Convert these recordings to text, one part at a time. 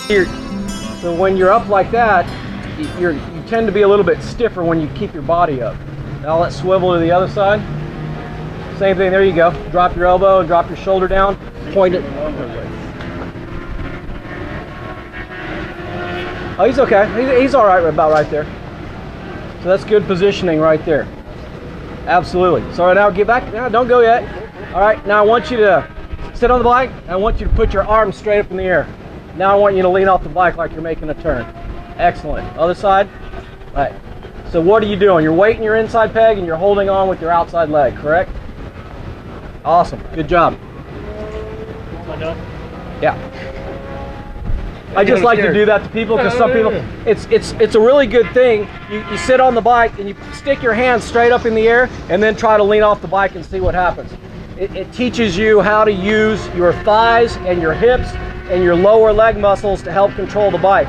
So when you're up like that, you tend to be a little bit stiffer when you keep your body up. Now let's swivel to the other side. Same thing, there you go. Drop your elbow and drop your shoulder down. Point it. Oh, he's okay. He's all right about right there. So that's good positioning right there. Absolutely. So now get back. No, don't go yet. All right, now I want you to sit on the bike. I want you to put your arms straight up in the air. Now I want you to lean off the bike like you're making a turn. Excellent. Other side. All right. So what are you doing? You're weighting your inside peg and you're holding on with your outside leg, correct? Awesome. Good job. Am I done? Yeah. I just like to do that to people because some people, it's a really good thing. You sit on the bike and you stick your hands straight up in the air and then try to lean off the bike and see what happens. It teaches you how to use your thighs and your hips and your lower leg muscles to help control the bike.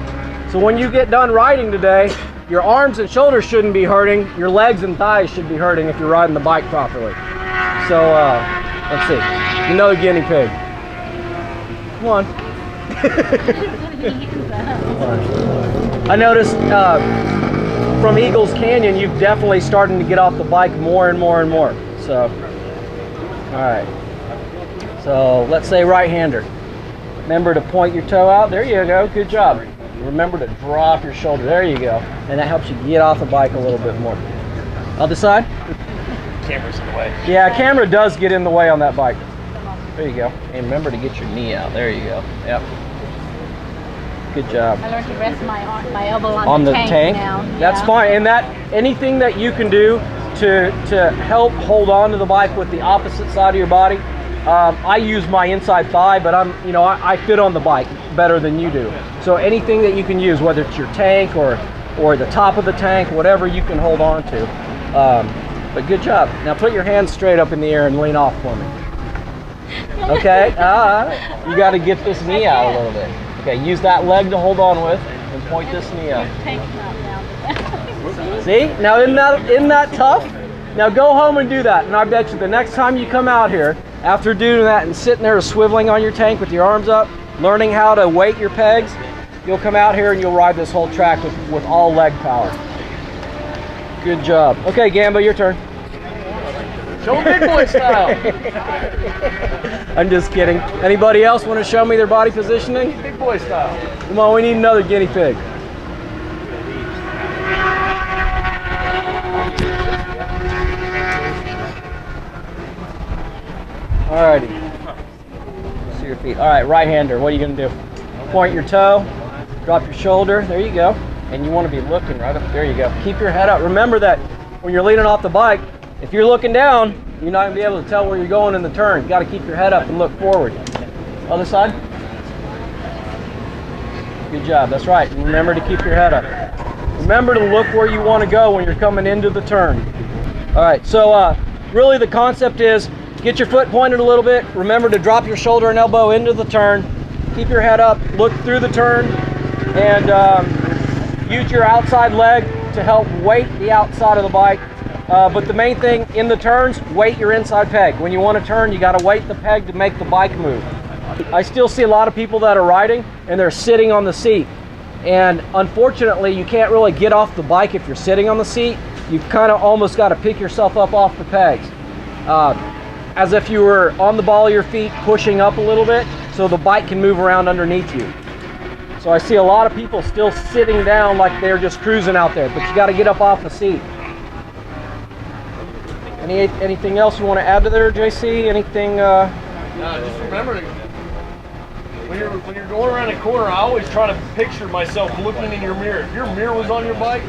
So when you get done riding today, your arms and shoulders shouldn't be hurting. Your legs and thighs should be hurting if you're riding the bike properly. So let's see. Another guinea pig. Come on. I noticed from Eagles Canyon, you've definitely starting to get off the bike more and more and more. So, all right. So let's say right-hander. Remember to point your toe out. There you go. Good job. Remember to drop your shoulder. There you go. And that helps you get off the bike a little bit more. Other side. Camera's in the way. Yeah, camera does get in the way on that bike. There you go. And remember to get your knee out. There you go. Yep. Good job. I learned to rest my elbow on the tank now. That's fine. And that anything that you can do to help hold on to the bike with the opposite side of your body. I use my inside thigh, but I fit on the bike better than you do. So anything that you can use, whether it's your tank or the top of the tank, whatever you can hold on to. But good job. Now put your hands straight up in the air and lean off for me. Okay. You got to get this knee out a little bit. Okay. Use that leg to hold on with and point this knee out. See? Now isn't that tough? Now go home and do that. And I bet you the next time you come out here, after doing that and sitting there swiveling on your tank with your arms up, learning how to weight your pegs, you'll come out here and you'll ride this whole track with all leg power. Good job. Okay, Gamba, your turn. Show big boy style. I'm just kidding. Anybody else want to show me their body positioning? Big boy style. Come on, we need another guinea pig. Alrighty. See your feet. Alright, right-hander, what are you going to do? Point your toe, drop your shoulder, there you go. And you want to be looking right up, there you go. Keep your head up. Remember that when you're leaning off the bike, if you're looking down, you're not going to be able to tell where you're going in the turn. You got to keep your head up and look forward. Other side. Good job, that's right. And remember to keep your head up. Remember to look where you want to go when you're coming into the turn. Alright, so really the concept is get your foot pointed a little bit. Remember to drop your shoulder and elbow into the turn. Keep your head up, look through the turn, and use your outside leg to help weight the outside of the bike. But the main thing in the turns, weight your inside peg. When you want to turn, you got to weight the peg to make the bike move. I still see a lot of people that are riding and they're sitting on the seat. And unfortunately, you can't really get off the bike if you're sitting on the seat. You've kind of almost got to pick yourself up off the pegs. As if you were on the ball of your feet, pushing up a little bit so the bike can move around underneath you. So I see a lot of people still sitting down like they're just cruising out there, but you got to get up off the seat. Anything else you want to add to there, JC? Anything? No, just remember, when you're going around a corner, I always try to picture myself looking in your mirror. If your mirror was on your bike,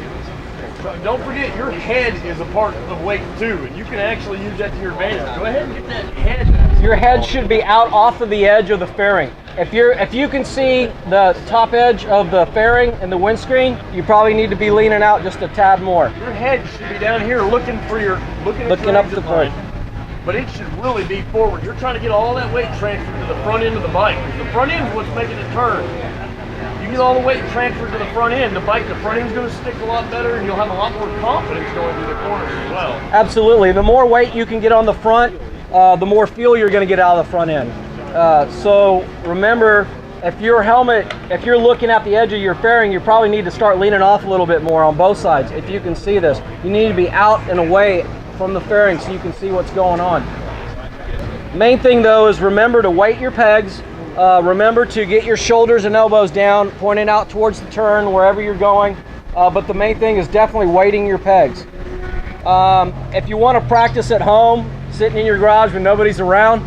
don't forget your head is a part of weight too, and you can actually use that to your advantage. Go ahead and get that head. Your head should be out off of the edge of the fairing. If you can see the top edge of the fairing and the windscreen, you probably need to be leaning out just a tad more. Your head should be down here looking up the front. But it should really be forward. You're trying to get all that weight transferred to the front end of the bike. The front end is what's making it turn. You get all the weight transferred to the front end, the front end's going to stick a lot better, and you'll have a lot more confidence going through the corners as well. Absolutely. The more weight you can get on the front, the more feel you're going to get out of the front end. So remember, if you're looking at the edge of your fairing, you probably need to start leaning off a little bit more on both sides. If you can see this, you need to be out and away from the fairing so you can see what's going on. Main thing though is remember to weight your pegs. Remember to get your shoulders and elbows down, pointing out towards the turn, wherever you're going. But the main thing is definitely weighting your pegs. If you want to practice at home, sitting in your garage when nobody's around,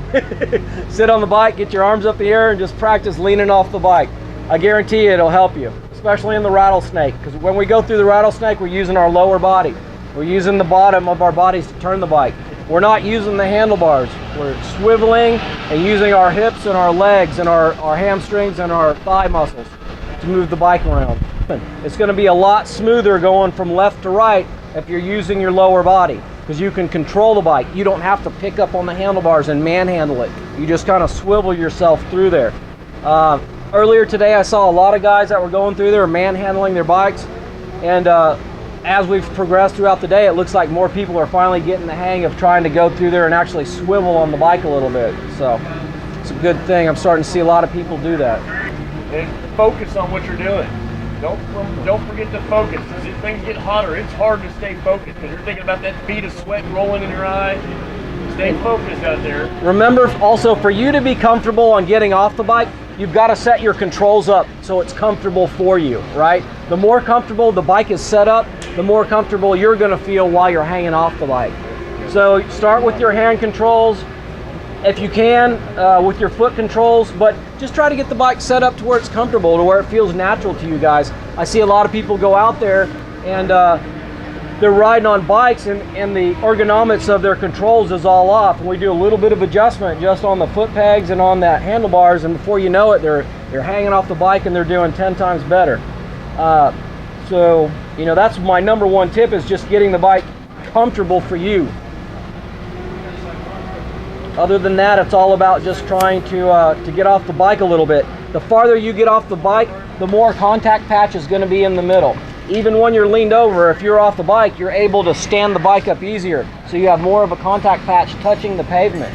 sit on the bike, get your arms up in the air and just practice leaning off the bike. I guarantee you it'll help you, especially in the rattlesnake, because when we go through the rattlesnake, we're using our lower body. We're using the bottom of our bodies to turn the bike. We're not using the handlebars. We're swiveling and using our hips and our legs and our hamstrings and our thigh muscles to move the bike around. It's going to be a lot smoother going from left to right if you're using your lower body, because you can control the bike. You don't have to pick up on the handlebars and manhandle it. You just kind of swivel yourself through there. Earlier today I saw a lot of guys that were going through there manhandling their bikes, and as we've progressed throughout the day, it looks like more people are finally getting the hang of trying to go through there and actually swivel on the bike a little bit. So it's a good thing. I'm starting to see a lot of people do that. And focus on what you're doing. Don't forget to focus. As things get hotter, it's hard to stay focused because you're thinking about that bead of sweat rolling in your eye. Stay focused out there. Remember also, for you to be comfortable on getting off the bike, you've got to set your controls up so it's comfortable for you, right? The more comfortable the bike is set up, the more comfortable you're going to feel while you're hanging off the bike. So start with your hand controls, if you can, with your foot controls, but just try to get the bike set up to where it's comfortable, to where it feels natural to you guys. I see a lot of people go out there and they're riding on bikes and the ergonomics of their controls is all off. And we do a little bit of adjustment just on the foot pegs and on that handlebars, and before you know it, they're hanging off the bike and they're doing 10 times better. So, you know, that's my number one tip, is just getting the bike comfortable for you. Other than that, it's all about just trying to get off the bike a little bit. The farther you get off the bike, the more contact patch is going to be in the middle. Even when you're leaned over, if you're off the bike, you're able to stand the bike up easier. So you have more of a contact patch touching the pavement.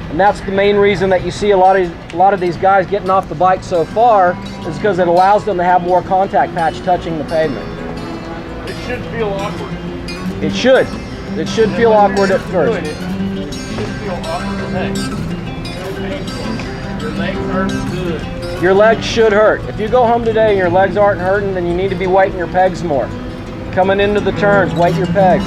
And that's the main reason that you see a lot of these guys getting off the bike so far, is because it allows them to have more contact patch touching the pavement. It should feel awkward. It should. It should feel awkward at first. It should feel awkward as heck. Your legs hurt good. Your legs should hurt. If you go home today and your legs aren't hurting, then you need to be weighting your pegs more. Coming into the turns, weight your pegs.